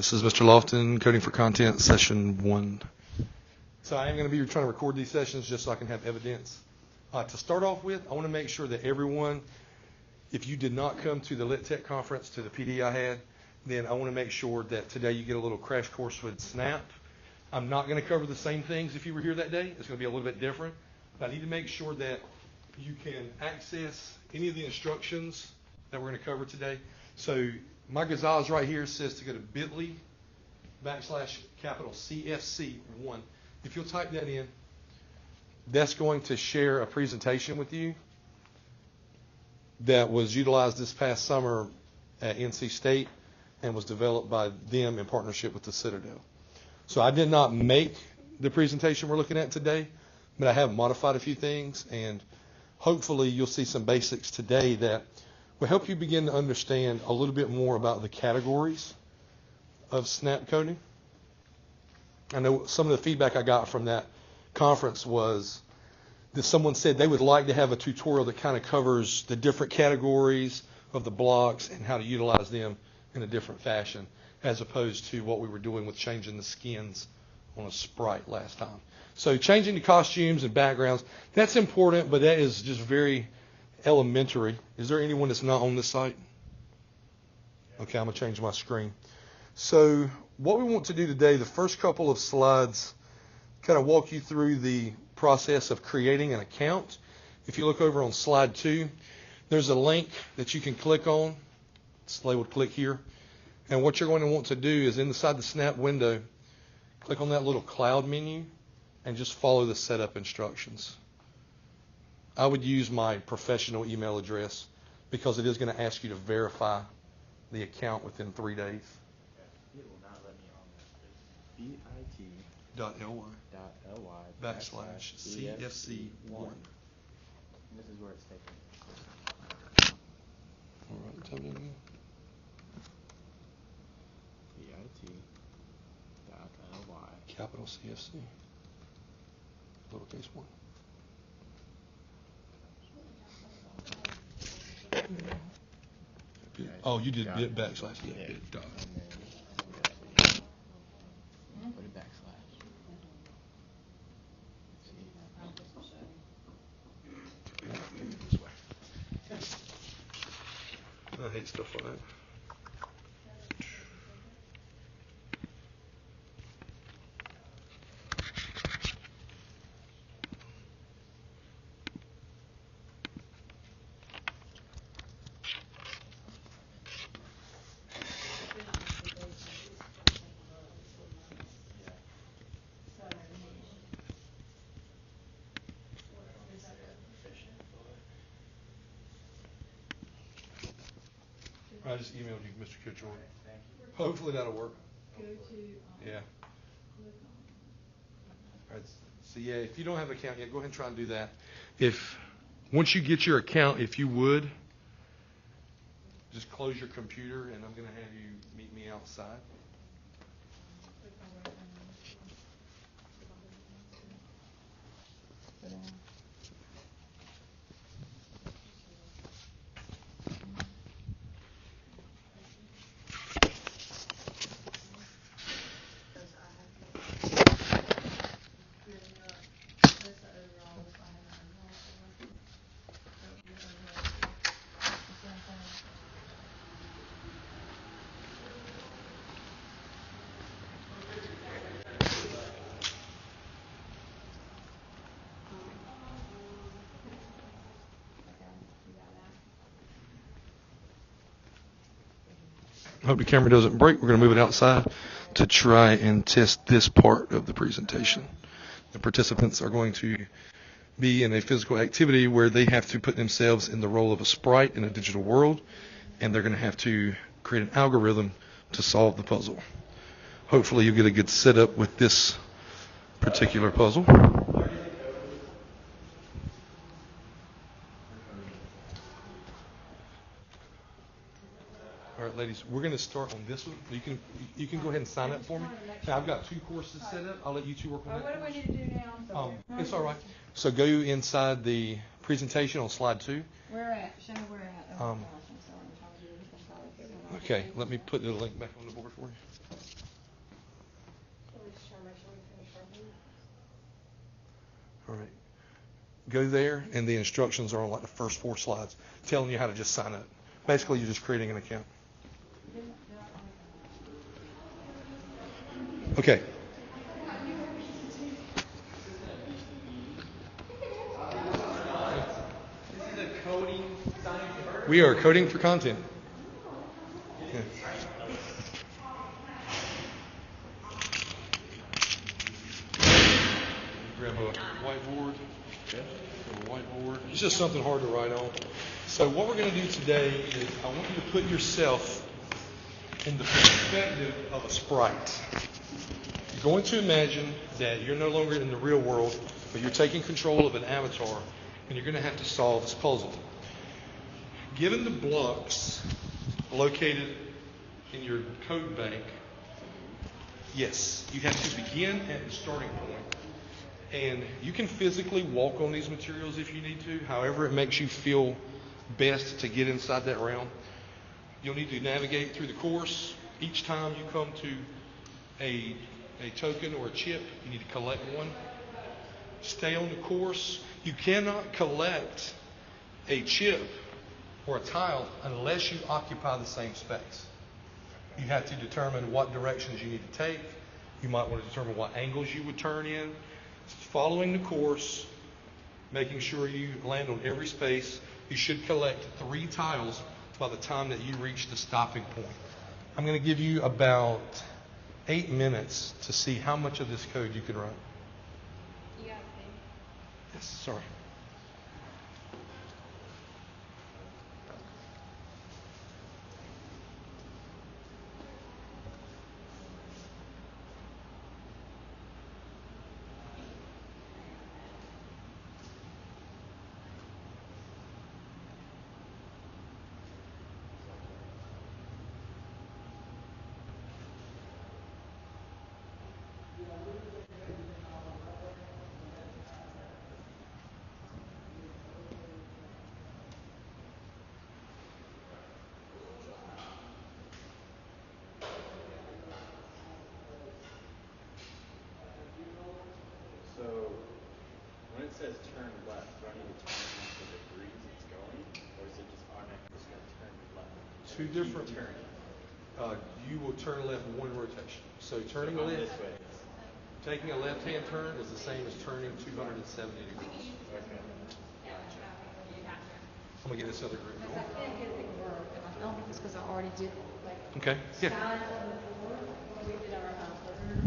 This is Mr. Lofton, Coding for Content, Session 1. So I am going to be trying to record these sessions just so I can have evidence. To start off with, I want to make sure that everyone, if you did not come to the Lit Tech conference, to the PD I had, then I want to make sure that today you get a little crash course with Snap. I'm not going to cover the same things if you were here that day. It's going to be a little bit different. But I need to make sure that you can access any of the instructions that we're going to cover today. So my gazelles right here says to go to bit.ly/CFC1. If you'll type that in, that's going to share a presentation with you that was utilized this past summer at NC State and was developed by them in partnership with the Citadel. So I did not make the presentation we're looking at today, but I have modified a few things, and hopefully you'll see some basics today that will help you begin to understand a little bit more about the categories of Snap coding. I know some of the feedback I got from that conference was that someone said they would like to have a tutorial that kind of covers the different categories of the blocks and how to utilize them in a different fashion, as opposed to what we were doing with changing the skins on a sprite last time. So changing the costumes and backgrounds, that's important, but that is just very elementary. Is there anyone that's not on this site? Okay, I'm going to change my screen. So what we want to do today, the first couple of slides, kind of walk you through the process of creating an account. If you look over on slide 2, there's a link that you can click on. It's labeled click here. And what you're going to want to do is inside the Snap window, click on that little cloud menu and just follow the setup instructions. I would use my professional email address because it is going to ask you to verify the account within 3 days. It will not let me on this. bit.ly/CFC1. This is where it's taken. All right, tell me again. bit.ly. Capital CFC. Lowercase 1. Oh, you did bit backslash. Yeah, bit dot. Put a backslash. This way. I hate stuff like that. I just emailed you, Mr. Kitchell. Hopefully that'll work. Yeah. All right. So yeah, if you don't have an account yet, go ahead and try and do that. Once you get your account, if you would, just close your computer, and I'm going to have you meet me outside. I hope the camera doesn't break. We're going to move it outside to try and test this part of the presentation. The participants are going to be in a physical activity where they have to put themselves in the role of a sprite in a digital world, and they're going to have to create an algorithm to solve the puzzle. Hopefully you'll get a good setup with this particular puzzle. All right, ladies, we're going to start on this one. You can go ahead and sign up for me. Now, I've got 2 courses set up. I'll let you 2 work on that. What do we need to do now? It's all right. So go inside the presentation on slide 2. Where at? Show me where at. Oh, gosh, I'm sorry. I'm trying to do this. I'm Okay, let me put the link back on the board for you. All right. Go there, and the instructions are on like the first 4 slides, telling you how to just sign up. Basically, you're just creating an account. Okay. This is a coding science. We are coding for content. Yeah. Grab a whiteboard. It's just something hard to write on. So what we're going to do today is I want you to put yourself in the perspective of a sprite. You're going to imagine that you're no longer in the real world, but you're taking control of an avatar, and you're going to have to solve this puzzle. Given the blocks located in your code bank, yes, you have to begin at the starting point. And you can physically walk on these materials if you need to, however it makes you feel best to get inside that realm. You'll need to navigate through the course. Each time you come to a token or a chip, you need to collect one. Stay on the course. You cannot collect a chip or a tile unless you occupy the same space. You have to determine what directions you need to take. You might want to determine what angles you would turn in. Following the course, making sure you land on every space. You should collect 3 tiles by the time that you reach the stopping point. I'm going to give you about 8 minutes to see how much of this code you can run. You got it. Yes, sorry. So when it says turn left, do I need to turn the degrees it's going, or is it just automatically just going to turn left? Two Keep different. turning. You will turn left 1 rotation. So turning So left, this way. taking a left-hand turn is the same as turning 270 degrees. Okay. I'm going to get this other group going. I think it would work. I don't think it's because I already did like Okay. Yeah. signs on the board when we did our order.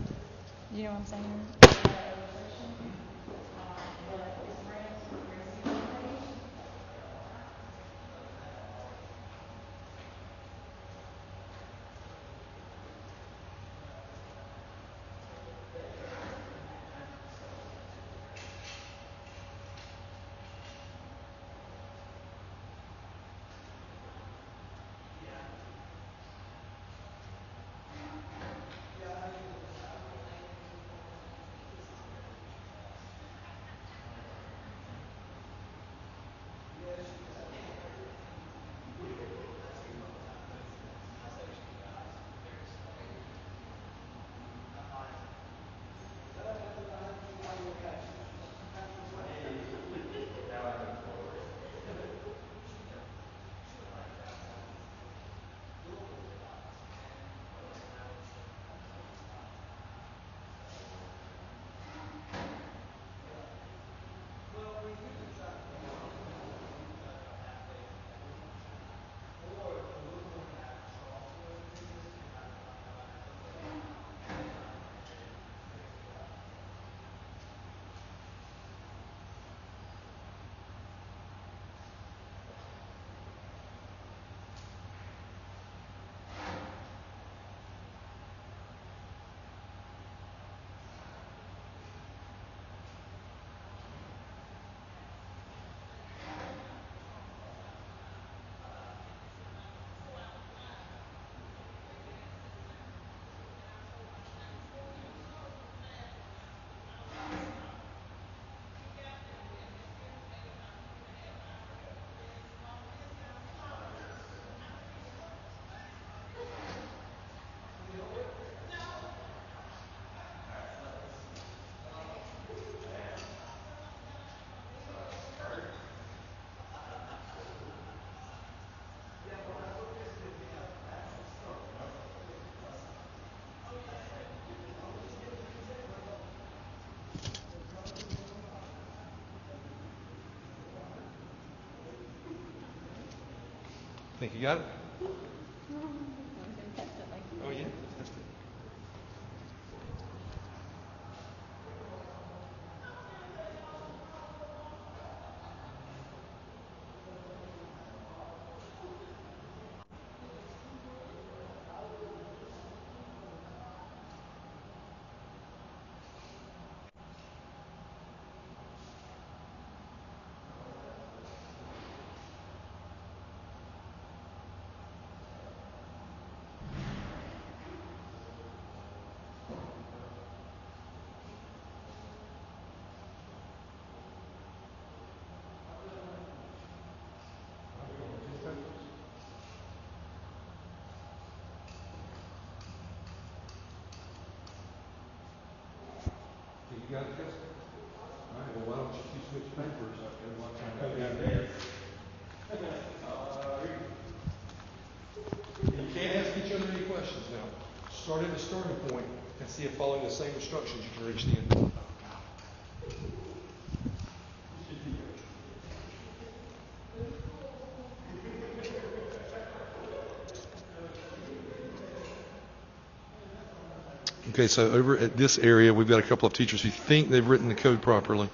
You know what I'm saying? Think you got it? I was gonna test it like. Oh yeah, test it. You got it, Chris? All right, well, why don't you switch papers? Good luck trying Come to down read here. Sorry. You can't ask each other any questions now. Start at the starting point and see if following the same instructions you can reach the end. Okay, so over at this area, we've got a couple of teachers who think they've written the code properly,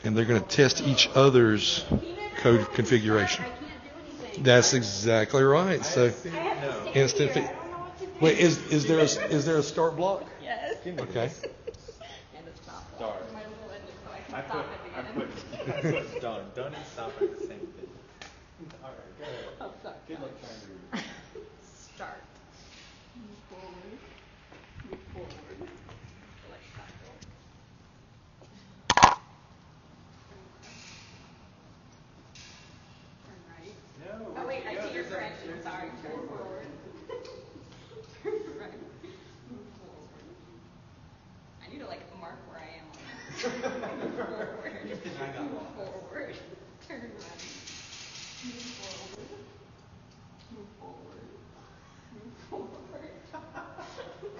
and they're going to test each other's code configuration. I can't do anything. That's exactly right. So, I have to stand instant here. feed. I don't know what to do. Wait, is there a start block? Yes. Okay. And a stop. Start. My little end is so I can I stop put, at the end. I put done. Done and stop at the same thing. Alright, go ahead. Oh, sorry. Good luck trying to read it. Start. Move forward. Move forward. Select cycle. Turn right. No. Oh wait, I no, see your there's a- correction. there's a Sorry. move Turn forward. Turn right. Move forward. I need to like mark where I am on this. Move forward. I got Move lost. forward. Turn right. Move forward. Move forward. Move forward.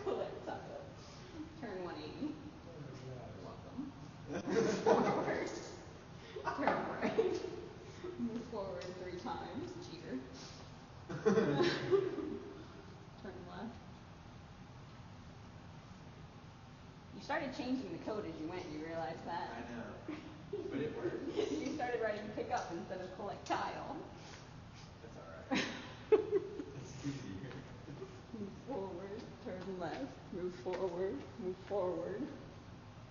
Collect tile. Turn 180. Welcome. Move forward. Turn right. Move forward 3 times. Cheater. Turn left. You started changing the code as you went. You realized that? I know. But it worked. You started writing pick up instead of collect tile. That's alright. It's easier. Move forward, turn left, move forward, move forward.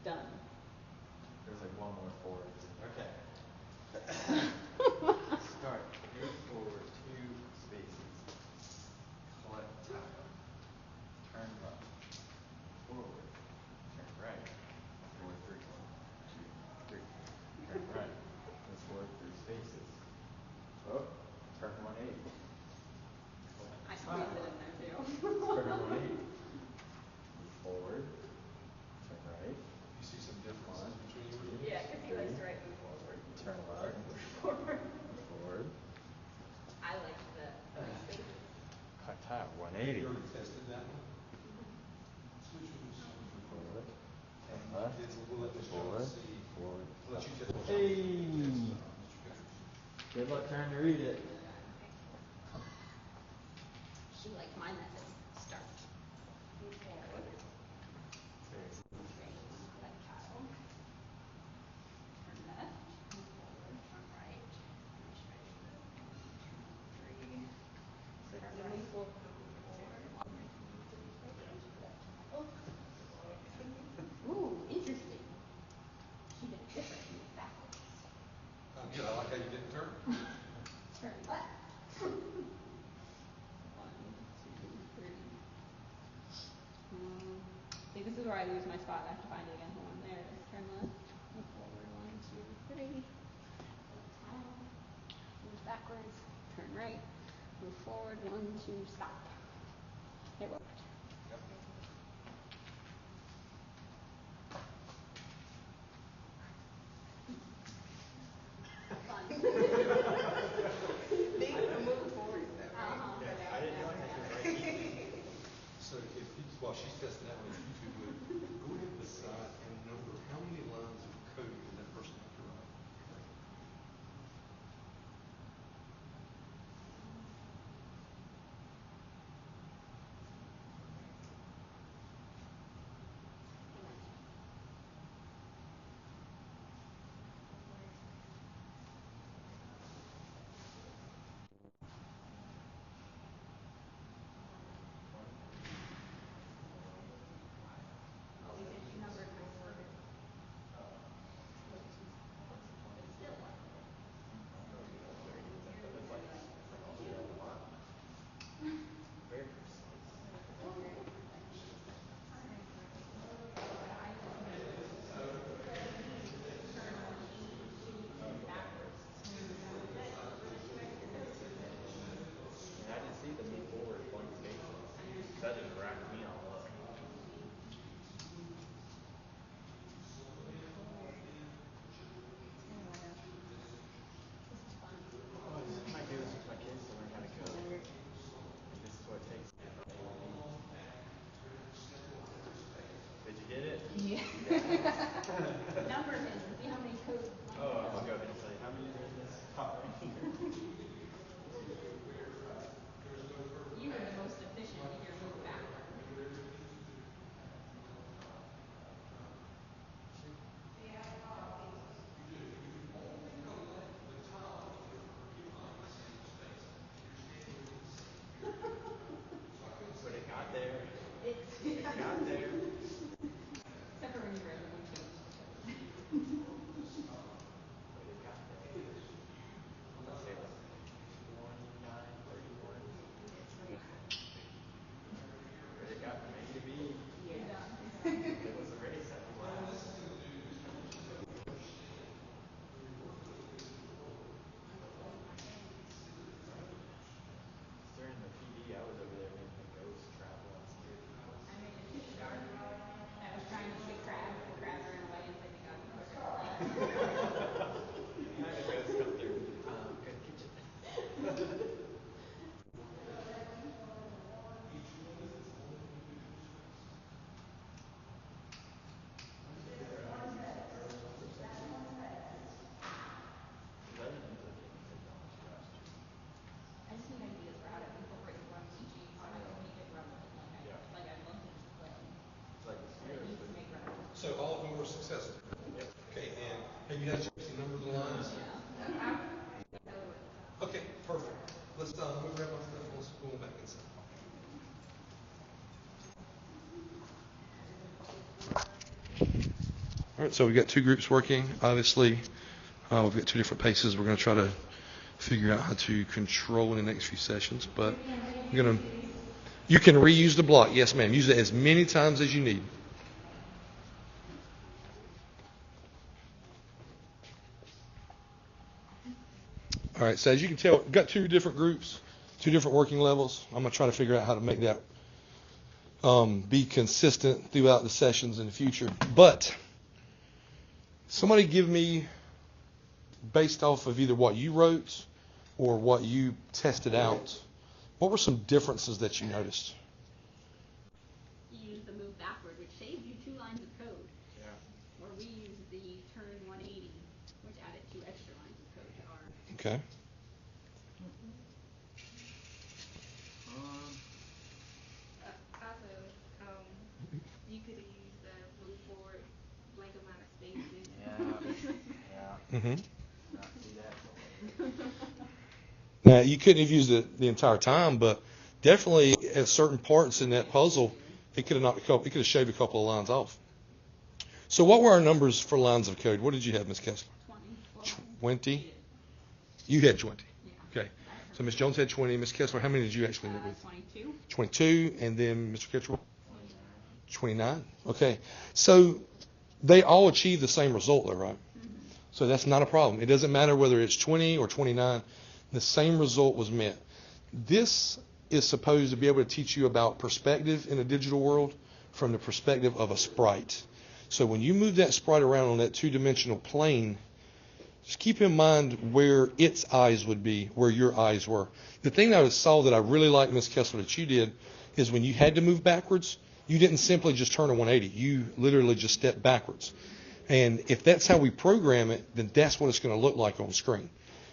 Done. There's like one more forward. Okay. Start. Move forward 2 spaces. Collect tile. Turn left. Forward. Turn right. Forward 3. 1, 2, 3. Turn right. Move forward 3 spaces. Oh. Turn 180. I Collect squeezed it in tile. there too. Turn 180. Move forward. Turn right. You see some differences between you and Yeah, because he likes to write move forward. Turn left. Forward. Forward. I like the 3 spaces. Cut tile. you 180. already tested that one. Switch with me. Forward. And Turn left. kids, we'll let Miss Forward. Jones see. Forward. We'll let you test. Hey. Good luck trying to read it. She liked my method. Start. Move forward. Move right. Collect tile. Turn left. Move forward. Turn right. Finish right. 2, 3. Turn right. Move forward. Ooh, interesting. She did it different. She moved backwards. Good. I like how you didn't turn. Turn left. 1, 2, 3. See, this is where I lose my spot. I have to find it again. Hold on. There it is. Turn left. Move forward. 1, 2, 3. Tile. Move backwards. Turn right. Move forward. 1, 2. Stop. It worked. Fun. They need to move forward though. I didn't realize I could write anything. So if you, while she's testing that one, if you two would go ahead and decide and number how many lines of code did that person have to write. that didn't rack me all up. Oh, I just might do this with my kids to learn how to code. If this is what it takes. Did you get it? Yeah. Number him and see how many codes. Oh, I'll go ahead and say, how many are in this pot right here? You were the most efficient with your move backward. But it got there. It's It got there. except for when you randomly changed the code. But it got there. I'm gonna say like 2931. It's right. But it got from A to B. Yeah. It was a race at the last. During the PD, I was over there making a ghost travel and scare people. I made it 2 stars. I was trying to eat a crab, but the crab ran away and said you got me quicker than that. I had a ghost come through. Good kitchen. Because I didn't usually get anything done with Scratch. I just need ideas for how to incorporate the run teaching so I can make it relevant. Yeah. I'd love to just play, It's like this but year it has needs to been. make relevant. So all of them were successful. Yep. Okay, and have you had a chance to number the lines? Yeah. Okay, perfect. Let's let me grab my stuff and let's go back inside. All right, so we've got two groups working. Obviously, we've got two different paces. We're going to try to figure out how to control in the next few sessions. But you can reuse the block. Yes, ma'am. Use it as many times as you need. All right, so as you can tell, we've got two different groups, two different working levels. I'm going to try to figure out how to make that be consistent throughout the sessions in the future. But somebody give me, based off of either what you wrote or what you tested out, what were some differences that you noticed? You use the move backward, which saves you 2 lines of code. Yeah. Or we use the turn 180, which added 2 extra lines of code to our. Okay. Also, you could have used the move forward blank amount of spaces. Yeah. Mm-hmm. Not see that till later. Now, you couldn't have used it the entire time, but definitely at certain parts in that puzzle, it could have shaved a couple of lines off. So what were our numbers for lines of code? What did you have, Ms. Kessler? 20? You had 20. Yeah. Okay. So Ms. Jones had 20. Ms. Kessler, how many did you actually end up with? 22. 22. And then Mr. Kitchell? 29. Okay. So they all achieve the same result though, right? Mm-hmm. So that's not a problem. It doesn't matter whether it's 20 or 29. The same result was met. This is supposed to be able to teach you about perspective in a digital world from the perspective of a sprite. So when you move that sprite around on that 2-dimensional plane, just keep in mind where its eyes would be, where your eyes were. The thing that I saw that I really liked, Ms. Kessler, that you did, is when you had to move backwards, you didn't simply just turn a 180. You literally just stepped backwards. And if that's how we program it, then that's what it's going to look like on screen.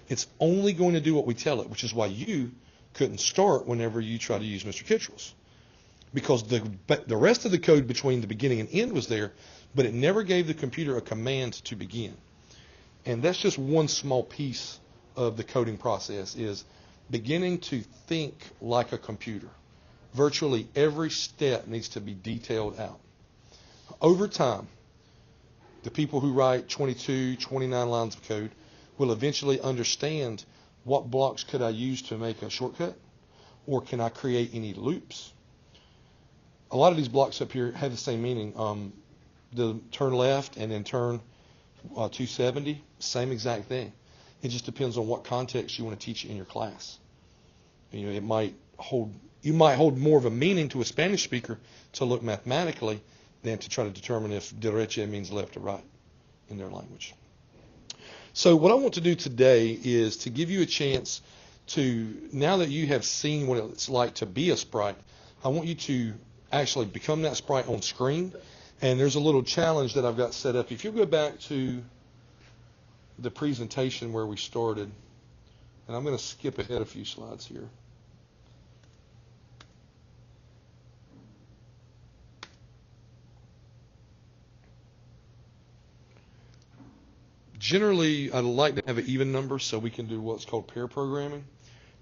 It's only going to do what we tell it, which is why you couldn't start whenever you try to use Mr. Kittrell's. Because the rest of the code between the beginning and end was there, but it never gave the computer a command to begin. And that's just one small piece of the coding process, is beginning to think like a computer. Virtually every step needs to be detailed out. Over time, the people who write 22, 29 lines of code will eventually understand what blocks could I use to make a shortcut, or can I create any loops. A lot of these blocks up here have the same meaning. The turn left and then turn 270, same exact thing. It just depends on what context you want to teach in your class. You know, it might hold more of a meaning to a Spanish speaker to look mathematically than to try to determine if derecha means left or right in their language. So what I want to do today is to give you a chance to, now that you have seen what it's like to be a sprite, I want you to actually become that sprite on screen. And there's a little challenge that I've got set up. If you go back to the presentation where we started, and I'm going to skip ahead a few slides here. Generally, I'd like to have an even number so we can do what's called pair programming.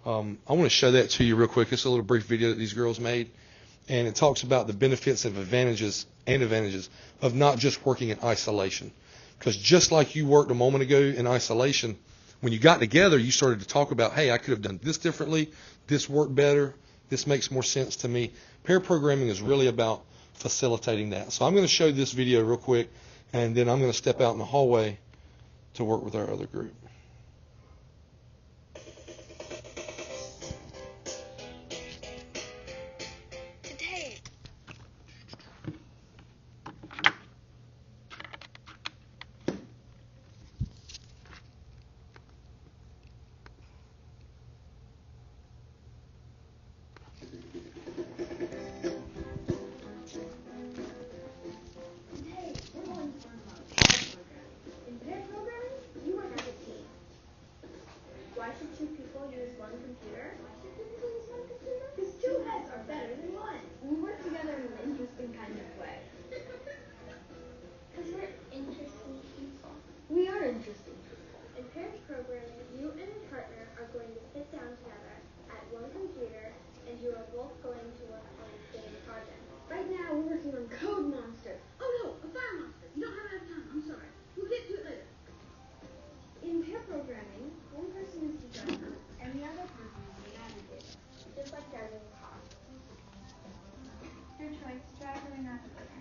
I want to show that to you real quick. It's a little brief video that these girls made, and it talks about the benefits and advantages of not just working in isolation. Because just like you worked a moment ago in isolation, when you got together, you started to talk about, hey, I could have done this differently, this worked better, this makes more sense to me. Pair programming is really about facilitating that. So I'm going to show this video real quick, and then I'm going to step out in the hallway to work with our other group. Why should two people use one computer? Because two heads are better than one. We work together in an interesting kind of way. Because we're interesting people. We are interesting people. In pairs programming, you and a partner are going to sit down together at one computer, and you are both going to work on the same project. Right now, we're working on Code Monster. Oh no, a fire monster. You don't have enough time. I'm sorry. We'll get to it later. In pair programming, one person is the driver, and the other person is the navigator. Just like driving a car. Your choice, driver or navigator.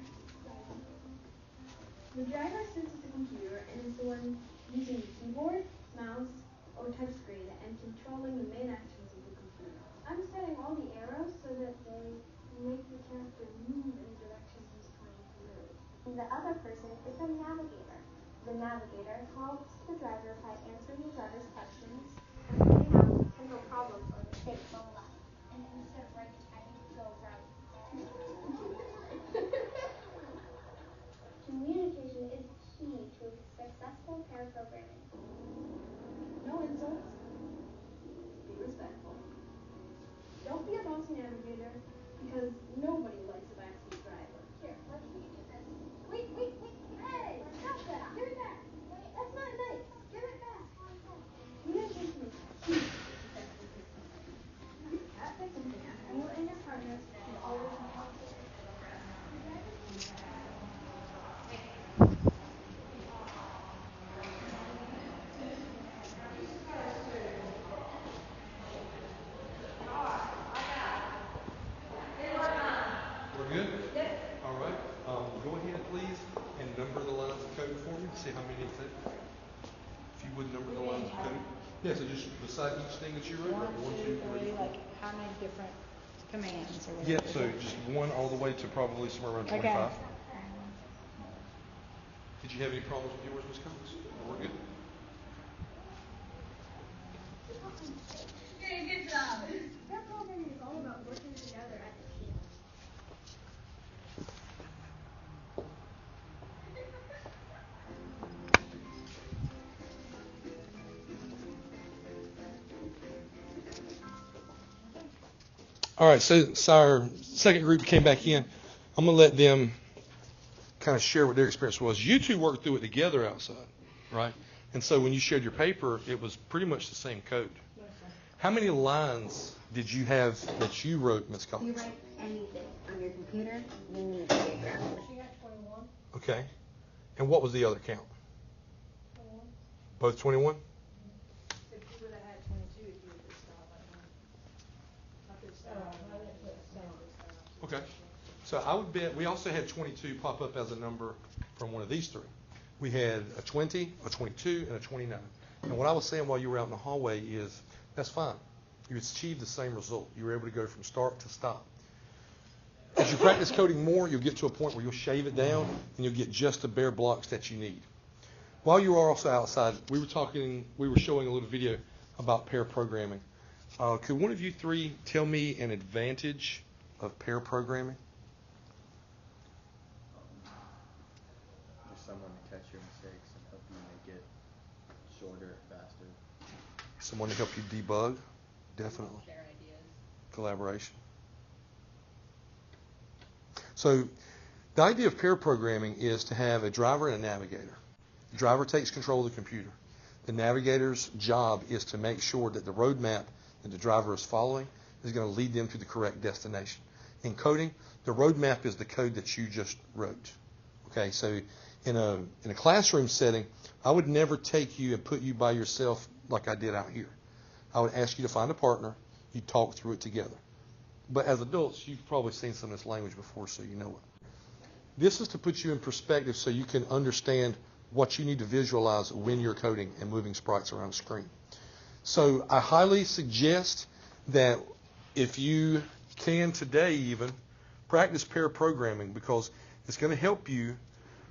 The driver sits at the computer and is the one using the keyboard, mouse, or touchscreen and controlling the main actions of the computer. I'm setting all the arrows so that they make the character move in the direction he's trying to move. The other person is the navigator. The navigator helps the driver by answering the driver's questions and pointing out potential problems or mistakes on the left. And instead of right, I need to go right. Communication is key to successful pair programming. No insults. Be respectful. Don't be a bossy navigator, because nobody likes a backseat driver. Here, let me do this. Wait. Hey, stop that. Give it back. Wait, that's not nice. Give it back. Communication is key to successful pair programming. At fixing things, you and your partners should always be positive. We're good? Yep. All right. Go ahead, please, and number the lines of code for me to see how many it takes. If you would number the lines of code. Yeah, so just beside each thing that you wrote, like 1, 2, 3, 4. Like how many different commands or whatever? Yeah, so just one all the way to probably somewhere around 25. Okay. Did you have any problems with yours, Ms. Cox? We're good. Good job. Pair programming is all about working together as a team. All right, so our second group came back in. I'm going to let them kind of share what their experience was. You two worked through it together outside, right? And so when you shared your paper, it was pretty much the same code. Yes, sir. How many lines did you have that you wrote, Ms. Cox? You write anything on your computer, you need to be grammar. She had 21. Okay. And what was the other count? 21. Both 21? If you would have had 22, if you would have stopped at 1. I could stop. I didn't put stop. Okay. So I would bet we also had 22 pop up as a number from one of these three. We had a 20, a 22, and a 29. And what I was saying while you were out in the hallway is that's fine. you achieve the same result. You were able to go from start to stop. As you practice coding more, you'll get to a point where you'll shave it down and you'll get just the bare blocks that you need. While you are also outside, we were showing a little video about pair programming. Could one of you three tell me an advantage of pair programming? There's someone to catch your mistakes and help you make it shorter, faster. Someone to help you debug? Definitely. Share ideas. Collaboration. So the idea of pair programming is to have a driver and a navigator. The driver takes control of the computer. The navigator's job is to make sure that the roadmap that the driver is following is going to lead them to the correct destination. In coding, the roadmap is the code that you just wrote. Okay, so in a classroom setting, I would never take you and put you by yourself like I did out here. I would ask you to find a partner. You talk through it together. But as adults, you've probably seen some of this language before, so you know it. This is to put you in perspective so you can understand what you need to visualize when you're coding and moving sprites around the screen. So I highly suggest that if you can today even, practice pair programming, because it's going to help you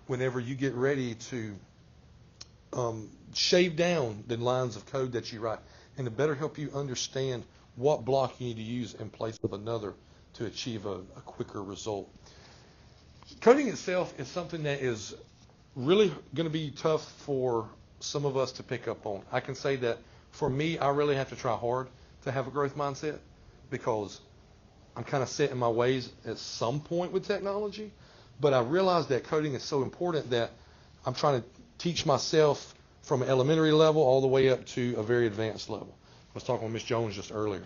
whenever you get ready to shave down the lines of code that you write, and to better help you understand what block you need to use in place of another to achieve a quicker result. Coding itself is something that is really going to be tough for some of us to pick up on. I can say that for me, I really have to try hard to have a growth mindset, because I'm kind of set in my ways at some point with technology, but I realize that coding is so important that I'm trying to teach myself from an elementary level all the way up to a very advanced level. I was talking with Ms. Jones just earlier,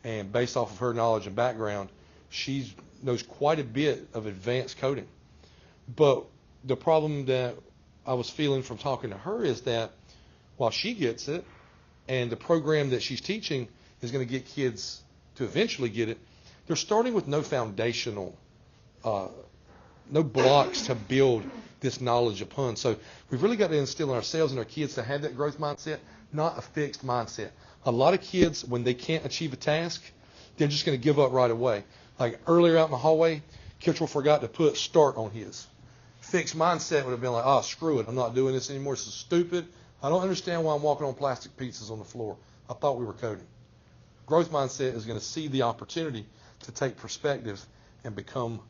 and based off of her knowledge and background, she knows quite a bit of advanced coding. But the problem that I was feeling from talking to her is that while she gets it, and the program that she's teaching is going to get kids to eventually get it, they're starting with no foundational, no blocks to build this knowledge upon. So we've really got to instill in ourselves and our kids to have that growth mindset, not a fixed mindset. A lot of kids, when they can't achieve a task, they're just going to give up right away. Like earlier out in the hallway, Kitchell forgot to put start on his. Fixed mindset would have been like, oh, screw it, I'm not doing this anymore. This is stupid. I don't understand why I'm walking on plastic pieces on the floor. I thought we were coding. Growth mindset is going to see the opportunity to take perspective and become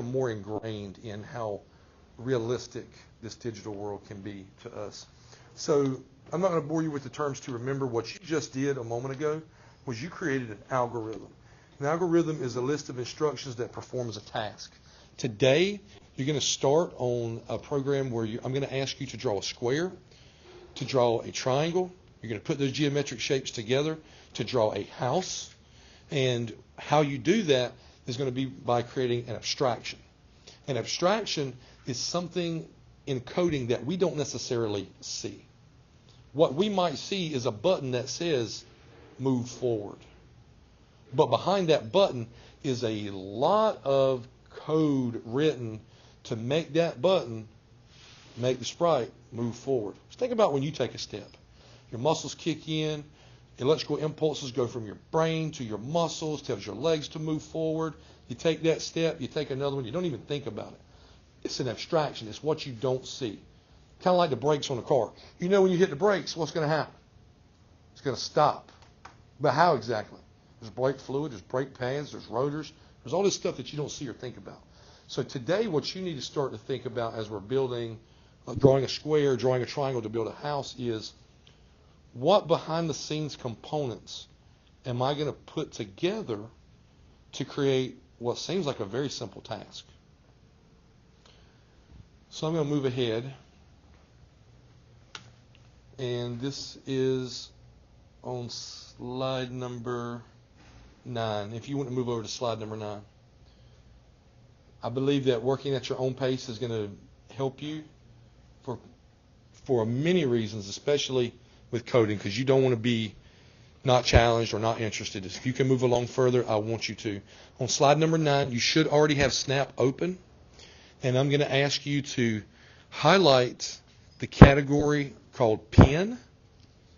more ingrained in how realistic this digital world can be to us. So I'm not going to bore you with the terms to remember. What you just did a moment ago was you created an algorithm. An algorithm is a list of instructions that performs a task. Today, you're going to start on a program where I'm going to ask you to draw a square, to draw a triangle. You're going to put those geometric shapes together to draw a house. And how you do that is going to be by creating an abstraction. An abstraction is something in coding that we don't necessarily see. What we might see is a button that says move forward. But behind that button is a lot of code written to make that button, make the sprite move forward. Just think about when you take a step. Your muscles kick in, electrical impulses go from your brain to your muscles, tells your legs to move forward. You take that step, you take another one, you don't even think about it. It's an abstraction. It's what you don't see. Kind of like the brakes on a car. You know when you hit the brakes, what's going to happen? It's going to stop. But how exactly? There's brake fluid, there's brake pads, there's rotors. There's all this stuff that you don't see or think about. So today what you need to start to think about as we're building, drawing a square, drawing a triangle to build a house is, what behind the scenes components am I going to put together to create what seems like a very simple task? So I'm going to move ahead. And this is on slide number 9. If you want to move over to slide number 9. I believe that working at your own pace is going to help you for many reasons, especially with coding, because you don't want to be not challenged or not interested. If you can move along further, I want you to. On slide number 9, you should already have Snap open, and I'm going to ask you to highlight the category called Pen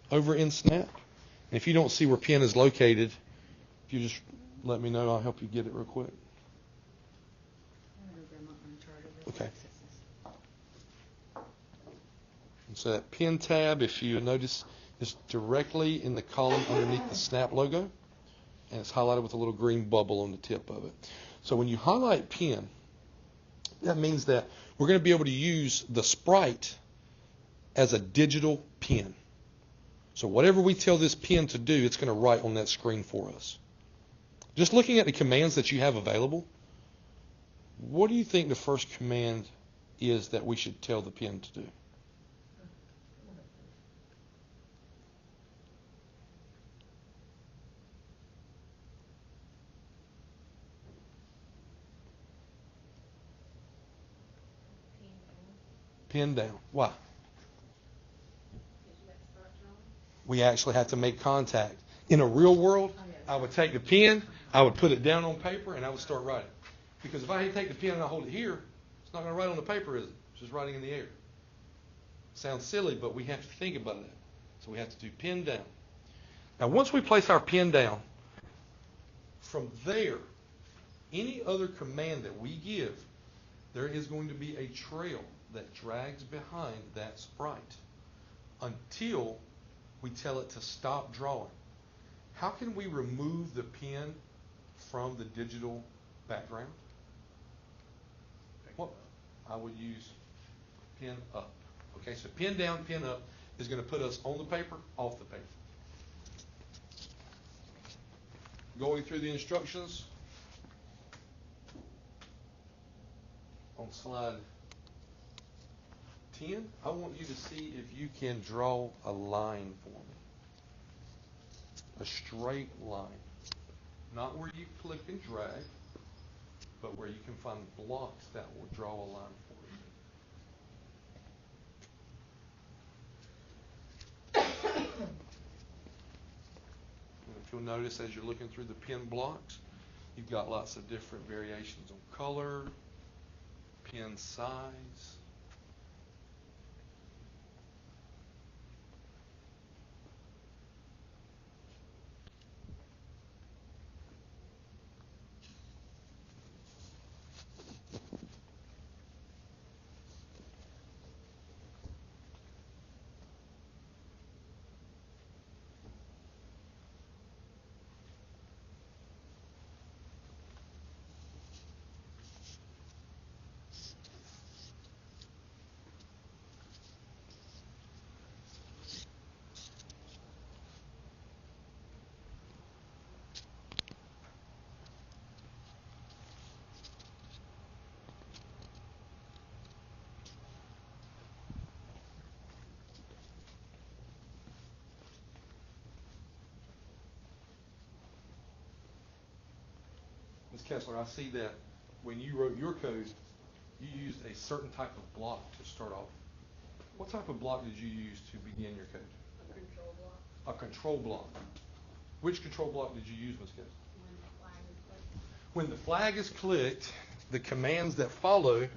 over in Snap, And if you don't see where pen is located, if you just let me know, I'll help you get it real quick. Okay. And so that pen tab, if you notice, is directly in the column underneath the Snap logo, and it's highlighted with a little green bubble on the tip of it. So when you highlight pen, that means that we're going to be able to use the sprite as a digital pen. So whatever we tell this pen to do, it's going to write on that screen for us. Just looking at the commands that you have available, what do you think the first command is that we should tell the pen to do? Pen down. Why? We actually have to make contact. In a real world, I would take the pen, I would put it down on paper, and I would start writing. Because if I take the pen and I hold it here, it's not going to write on the paper, is it? It's just writing in the air. Sounds silly, but we have to think about that. So we have to do pen down. Now, once we place our pen down, from there, any other command that we give, there is going to be a trail that drags behind that sprite until we tell it to stop drawing. How can we remove the pen from the digital background? Well, I would use pen up. Okay, so pen down, pen up is going to put us on the paper, off the paper. Going through the instructions on slide 10, I want you to see if you can draw a line for me. A straight line. Not where you click and drag, but where you can find blocks that will draw a line for you. And if you'll notice as you're looking through the pen blocks, you've got lots of different variations on color, pen size. Ms. Kessler, I see that when you wrote your code, you used a certain type of block to start off. What type of block did you use to begin your code? A control block. A control block. Which control block did you use, Ms. Kessler? When the flag is clicked. When the flag is clicked, the commands that follow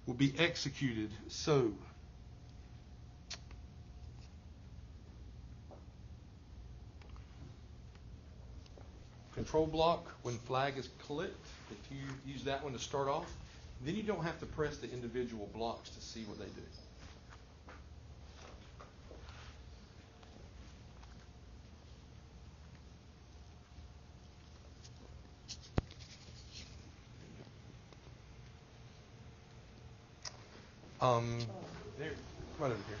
will be executed. So, control block, when flag is clicked, if you use that one to start off, then you don't have to press the individual blocks to see what they do. There, right over here.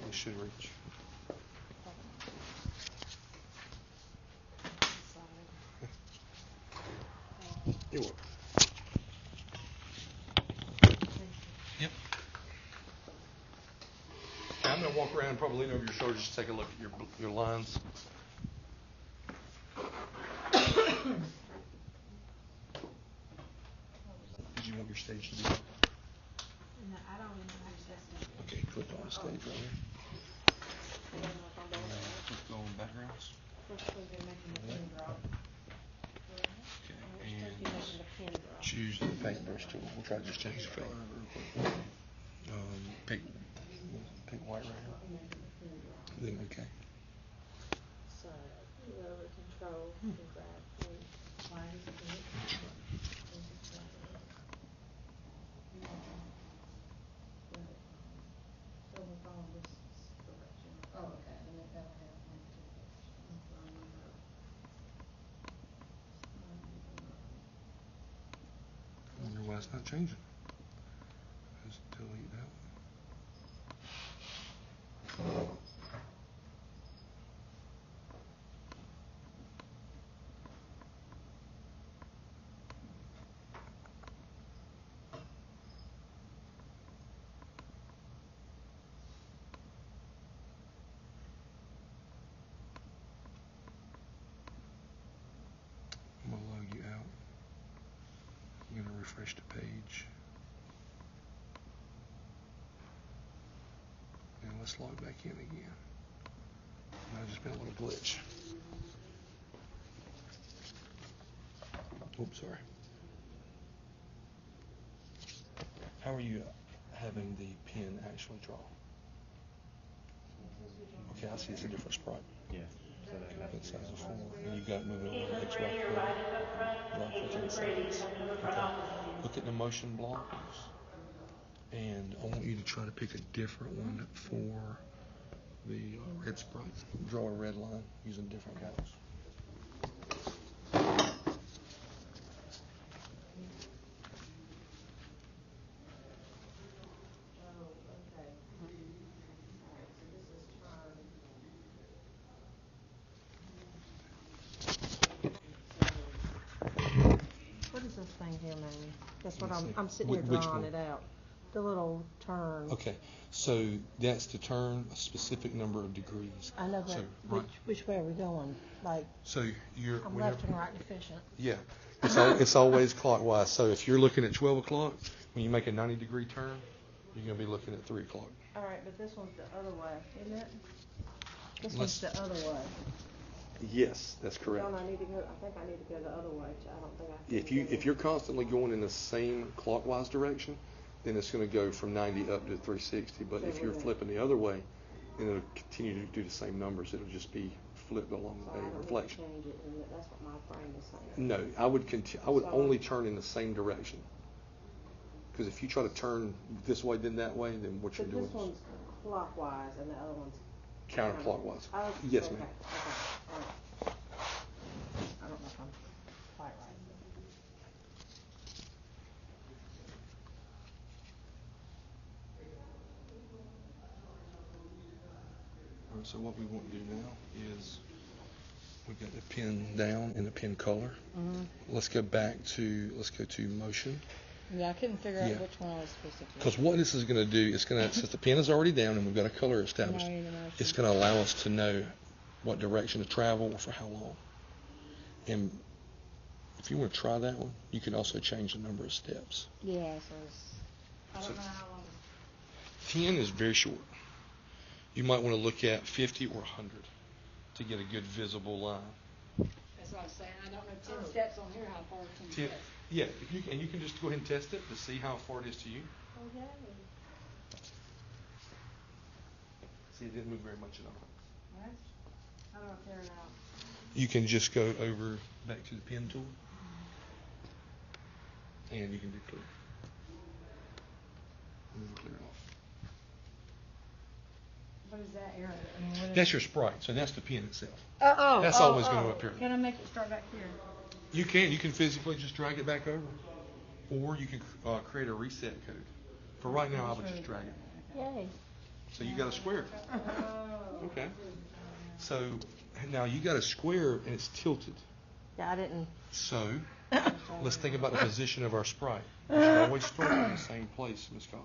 It should reach. You're welcome. Yep. I'm going to walk around and probably lean over your shoulder just to take a look at your lines. Did you want your stage to be? No, I don't even access it. Okay, click on the stage right here. Click on backgrounds. Okay, and choose the paintbrush tool. We'll try to just change the paint real quick. Pick white right here. Then okay. Oh, is that, Flag is good. This is flag. so we're following this direction. Oh, okay, and then that'll have one to line number. I wonder why it's not changing. Just delete that one. I'm gonna log you out. I'm gonna refresh the page. And let's log back in again. There's just been a little glitch. Oops, sorry. How are you having the pen actually draw? Okay, I see it's a different sprite. Yeah. So that That size of 4. And you've got moving over X, Y, right click and settings. Okay. Look at the motion blocks. And I want you to try to pick a different one for the red sprite. Draw a red line using different blocks. Oh, okay. Alright, so this is turn. What is this thing here, Mamie? That's what Let's see. I'm sitting here Which drawing one? it out. The little turn. Okay, so that's to turn a specific number of degrees. I know, but So, right. which way are we going? Like, So you're I'm whenever- left and right deficient. Yeah, it's always clockwise. So if you're looking at 12 o'clock, when you make a 90-degree turn, you're going to be looking at 3 o'clock. Alright, but this one's the other way, isn't it? This Let's- one's the other way. Yes, that's correct. Don't I need to go, I think I need to go the other way. I don't think I can. If you're constantly going in the same clockwise direction, then it's going to go from 90 up to 360. But if you're flipping the other way, then it'll continue to do the same numbers. It'll just be flipped along So I a don't need to reflection. change it, and that's what my brain is saying. No, I would only turn in the same direction. Because if you try to turn this way then that way, then what you're But doing this one's clockwise and the other one's is counterclockwise. Oh, Yes, okay, ma'am. okay, all right. I don't know if I'm quite right. All right, so what we want to do now is we've got the pen down and the pen color. Mm-hmm. Let's go to motion. Yeah, I couldn't figure Yeah. out which one I was supposed to do. Because what this is going to do, since the pen is already down and we've got a color established, Now I need a motion. it's going to allow us to know what direction to travel or for how long. And if you want to try that one, you can also change the number of steps. Yeah, so I don't So- know how long. 10 is very short. You might want to look at 50 or 100 to get a good visible line. That's what I was saying, I don't know 10 steps on here, how far 10 10, steps. yeah, you can just go ahead and test it to see how far it is to you. Okay. See, it didn't move very much at all. What? How do I clear it out? You can just go over back to the pen tool, and you can do clear. And then clear it off. What is that area? I mean, what is That's your sprite, so that's the pen itself. Oh, That's always gonna appear. Can I make it start back here? You can physically just drag it back over, or you can create a reset code. For right now, I would just drag it. Yay. So you got a square. Oh. Okay. So now you got a square and it's tilted. Yeah, I didn't. So let's think about the position of our sprite. We should always start in the same place, Ms. Cox.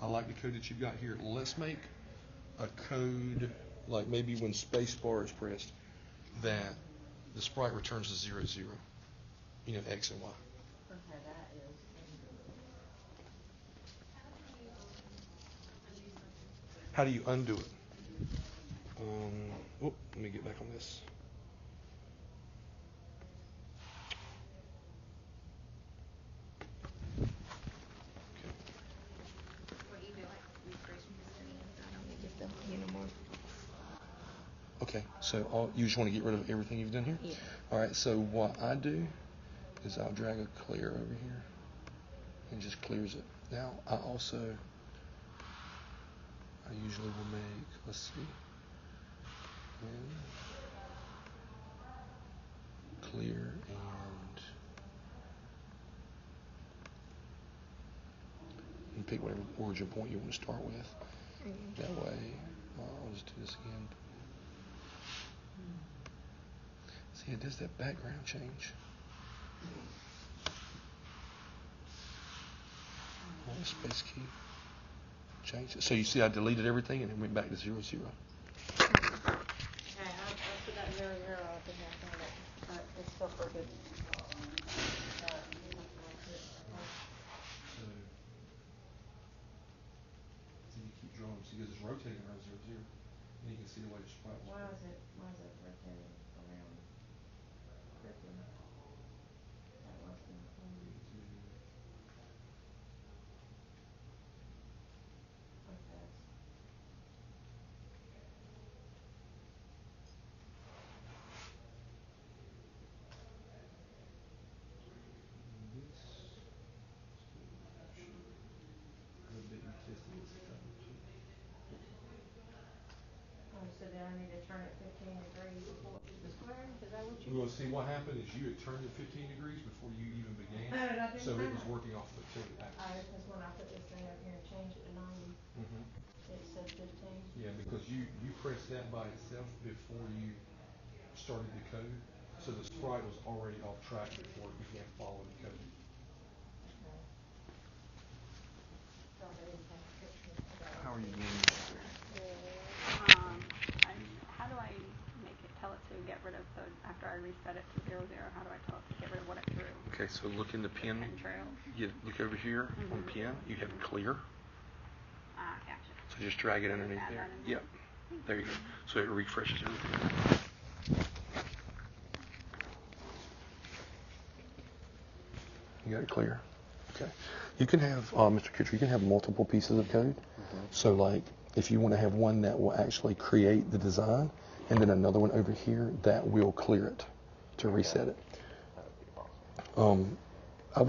I like the code that you've got here. Let's make a code like maybe when space bar is pressed that the sprite returns to 0, 0. You know, X and Y. Okay, that is. How do you undo it? Let me get back on this. Okay, so you just want to get rid of everything you've done here? Yeah. All right, so what I do is I'll drag a clear over here and just clears it. Now, I usually will make, let's see, clear and pick whatever origin point you want to start with. That way, I'll just do this again. See, it does that background change. Space key. Change it. So you see I deleted everything and it went back to 0, 0. Okay, I put that 0, 0 up in there, but it's still crooked. So you keep drawing, so it's rotating around 0, 0. And you can see the way the sprite was. Why is it rotating around crooked? That wasn't included. Okay. Oh, so then I need to turn it 15 degrees before it hits the square? Is that what you? Well, see, what happened is you had turned it 15 degrees before you even began. Oh, and I didn't so it turn was it. working off 15. Because when I put this thing up here and changed it to 90, it said 15. Yeah, because you pressed that by itself before you started the code. So the sprite was already off track before it began following the code. Okay. How are you doing? How do I tell it to get rid of after I reset it to 0, 0, how do I tell it to get rid of what it threw? Okay, so look in the pin. Trails. Look over here on pin. You have clear. Gotcha. So just drag it underneath there. Yep. There you go. So it refreshes everything. You got it clear? Okay. You can have, Mr. Kitcher, you can have multiple pieces of code. So like, if you want to have one that will actually create the design, and then another one over here that will clear it to reset it. That would be awesome. I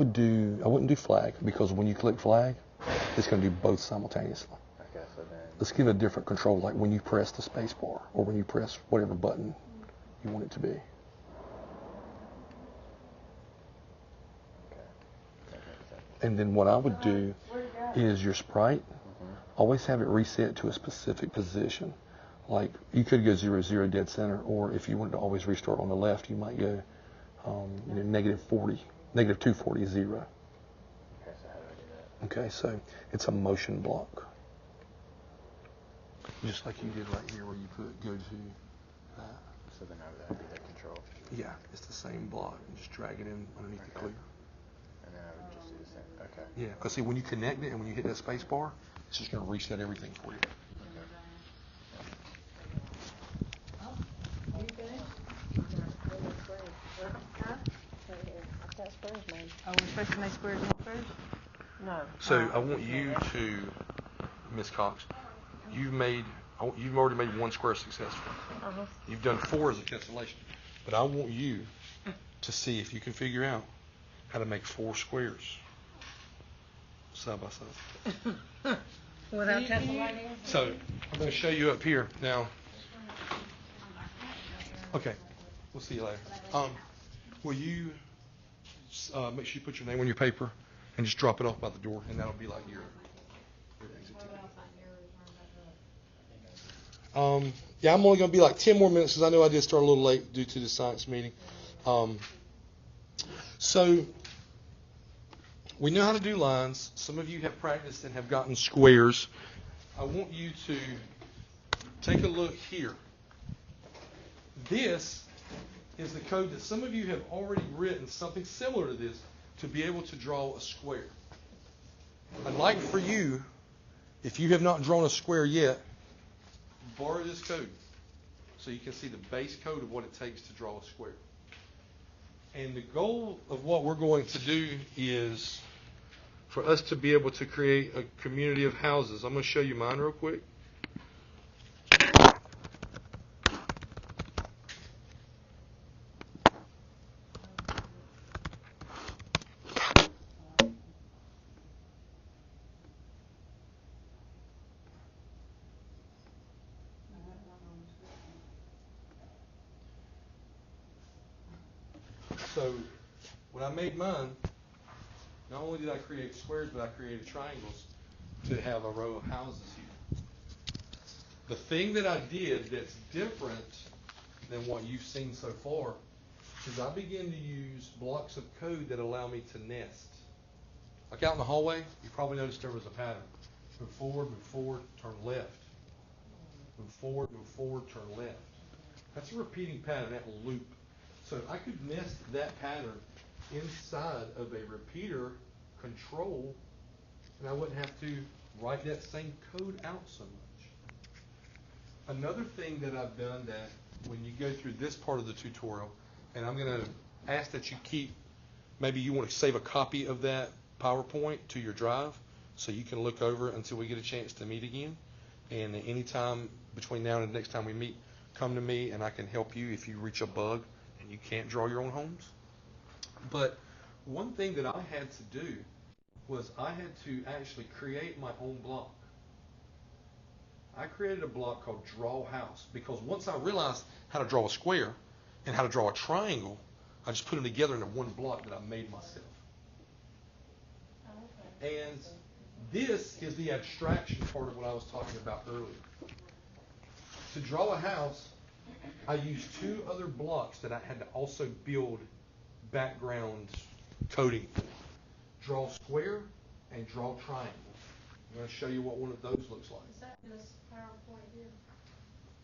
wouldn't do flag, because when you click flag, it's going to do both simultaneously. Okay, so then. Let's give it a different control, like when you press the space bar, or when you press whatever button you want it to be. Okay. That makes sense. And then what I would do is your sprite, always have it reset to a specific position. Like you could go 0, 0 dead center, or if you wanted to always restart on the left, you might go negative 40, negative 240, 0. Okay, so how do I do that? Okay, so it's a motion block. Just like you did right here where you go to that. So then that would be the control. Yeah, it's the same block. You just drag it in underneath the clear. And then I would just do the same. Okay. Yeah, because see, when you connect it and when you hit that space bar, it's just going to reset everything for you. Are you finished? Oh, we're supposed to make squares on first? No. So I want you to, Miss Cox, you've already made one square successful. You've done 4 as a cancellation, but I want you to see if you can figure out how to make 4 squares side by side. Without tessellating? So I'm going to show you up here now. Okay, we'll see you later. Will you make sure you put your name on your paper and just drop it off by the door, and that'll be like your exit ticket. Yeah, I'm only going to be like 10 more minutes because I know I did start a little late due to the science meeting. So we know how to do lines. Some of you have practiced and have gotten squares. I want you to take a look here. This is the code that some of you have already written, something similar to this, to be able to draw a square. I'd like for you, if you have not drawn a square yet, borrow this code so you can see the base code of what it takes to draw a square. And the goal of what we're going to do is for us to be able to create a community of houses. I'm going to show you mine real quick. So when I made mine, not only did I create squares, but I created triangles to have a row of houses here. The thing that I did that's different than what you've seen so far is I began to use blocks of code that allow me to nest. Like out in the hallway, you probably noticed there was a pattern. Move forward, turn left. Move forward, turn left. That's a repeating pattern, that loop. So I could nest that pattern inside of a repeater control, and I wouldn't have to write that same code out so much. Another thing that I've done that when you go through this part of the tutorial, and I'm going to ask that you keep, maybe you want to save a copy of that PowerPoint to your drive so you can look over until we get a chance to meet again. And anytime between now and the next time we meet, come to me and I can help you if you reach a bug and you can't draw your own homes. But one thing that I had to do was I had to actually create my own block. I created a block called Draw House because once I realized how to draw a square and how to draw a triangle, I just put them together into one block that I made myself. And this is the abstraction part of what I was talking about earlier. To draw a house, I used two other blocks that I had to also build background coding for. Draw square and draw triangle. I'm going to show you what one of those looks like. Is that this PowerPoint here?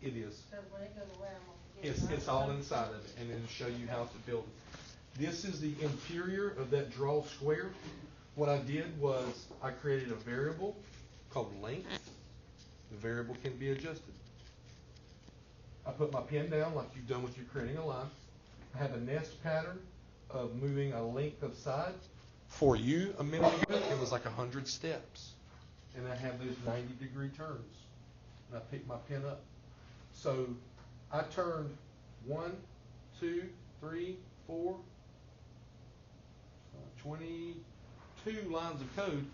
It is. Because when it goes away, I'm going to forget. It's all inside of it, and it'll show you how to build it. This is the interior of that draw square. What I did was I created a variable called length. The variable can be adjusted. I put my pen down like you've done with you creating a line. I have a nest pattern of moving a length of side. For you, a minute ago, it was like 100 steps. And I have those 90-degree turns. And I pick my pen up. So I turned 1, 2, 3, 4, 22 lines of code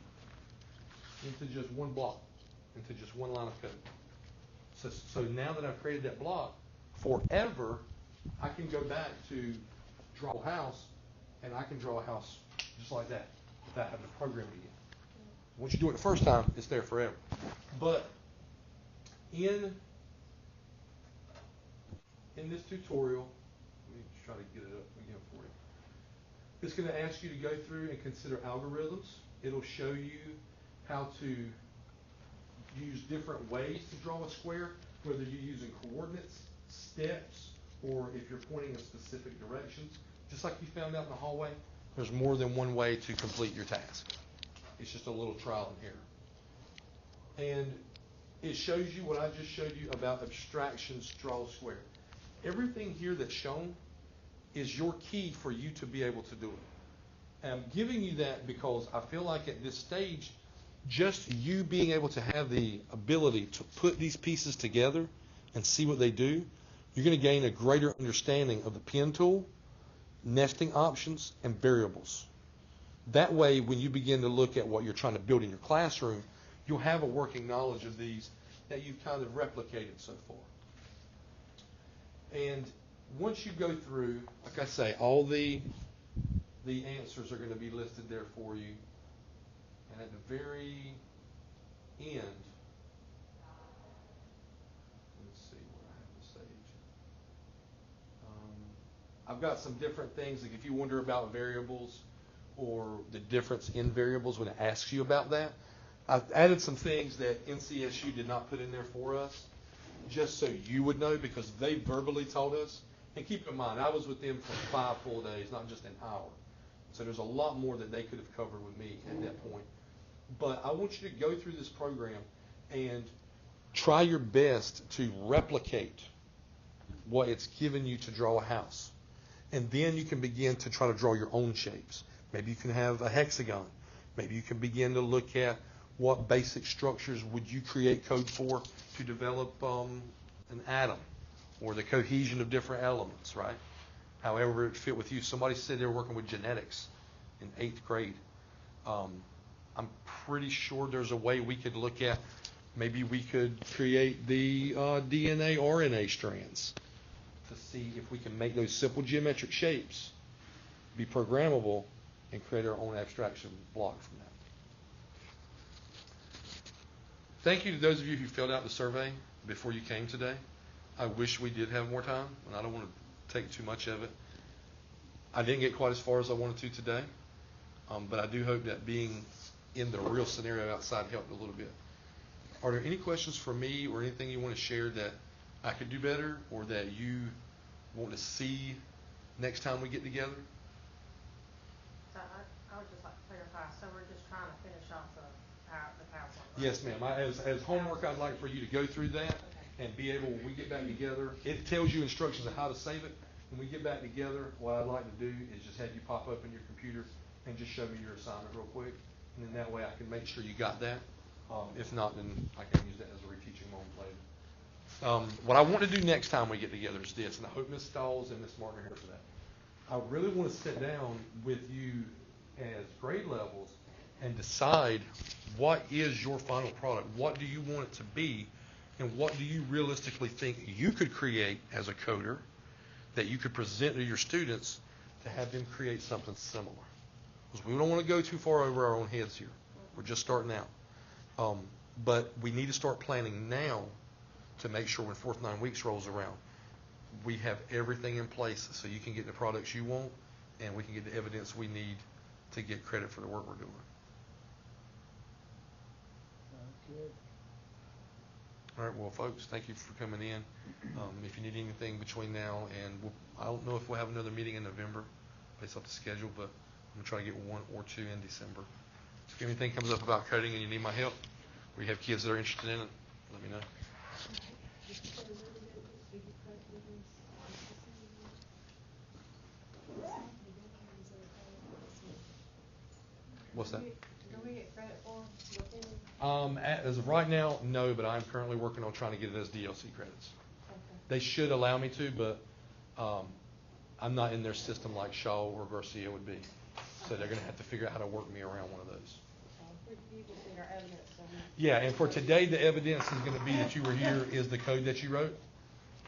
into just one block, into just one line of code. So now that I've created that block, forever, I can go back to draw a house, and I can draw a house just like that without having to program it again. Once you do it the first time, it's there forever. But in this tutorial, let me try to get it up again for you. It's going to ask you to go through and consider algorithms. It'll show you how to use different ways to draw a square, whether you're using coordinates, steps, or if you're pointing in specific directions. Just like you found out in the hallway, there's more than one way to complete your task. It's just a little trial and error. And it shows you what I just showed you about abstractions, draw square. Everything here that's shown is your key for you to be able to do it. And I'm giving you that because I feel like at this stage, just you being able to have the ability to put these pieces together and see what they do, you're going to gain a greater understanding of the pen tool, nesting options, and variables. That way, when you begin to look at what you're trying to build in your classroom, you'll have a working knowledge of these that you've kind of replicated so far. And once you go through, like I say, all the answers are going to be listed there for you. And at the very end, let's see what I have to say. I've got some different things, like if you wonder about variables or the difference in variables when it asks you about that, I've added some things that NCSU did not put in there for us, just so you would know, because they verbally told us. And keep in mind, I was with them for 5 full days, not just an hour. So there's a lot more that they could have covered with me at that point. But I want you to go through this program and try your best to replicate what it's given you to draw a house. And then you can begin to try to draw your own shapes. Maybe you can have a hexagon. Maybe you can begin to look at what basic structures would you create code for to develop an atom or the cohesion of different elements, right? However it fit with you. Somebody said they were working with genetics in 8th grade. I'm pretty sure there's a way we could look at, maybe we could create the DNA, RNA strands to see if we can make those simple geometric shapes be programmable, and create our own abstraction block from that. Thank you to those of you who filled out the survey before you came today. I wish we did have more time, and I don't want to take too much of it. I didn't get quite as far as I wanted to today, but I do hope that being in the real scenario outside helped a little bit. Are there any questions for me or anything you want to share that I could do better or that you want to see next time we get together? So I would just like to clarify, so we're just trying to finish off the PowerPoint, right? Yes, ma'am. As homework, I'd like for you to go through that and be able, when we get back together, it tells you instructions on how to save it. When we get back together, what I'd like to do is just have you pop up in your computer and just show me your assignment real quick. And then that way I can make sure you got that. If not, then I can use that as a reteaching moment later. What I want to do next time we get together is this, and I hope Ms. Stalls and Ms. Martin are here for that. I really want to sit down with you as grade levels and decide what is your final product. What do you want it to be, and what do you realistically think you could create as a coder that you could present to your students to have them create something similar. Because we don't want to go too far over our own heads here. We're just starting out. But we need to start planning now to make sure when 4th 9 weeks rolls around, we have everything in place so you can get the products you want and we can get the evidence we need to get credit for the work we're doing. Good. All right, well, folks, thank you for coming in. If you need anything between now and I don't know if we'll have another meeting in November based off the schedule, but I'm going to try to get 1 or 2 in December. So if anything comes up about coding and you need my help, or you have kids that are interested in it, let me know. What's that? Do we get credit for within? As of right now, no, but I'm currently working on trying to get it as DLC credits. Okay. They should allow me to, but I'm not in their system like Shaw or Garcia would be. So they're going to have to figure out how to work me around one of those. You can see our evidence. Yeah, and for today, the evidence is going to be that you were here is the code that you wrote.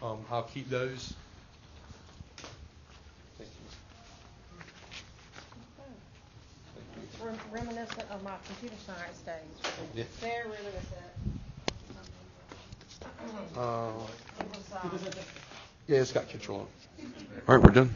I'll keep those. Thank you. Reminiscent of my computer science days. Yeah. Very reminiscent. Yeah, it's got control. All right, we're done.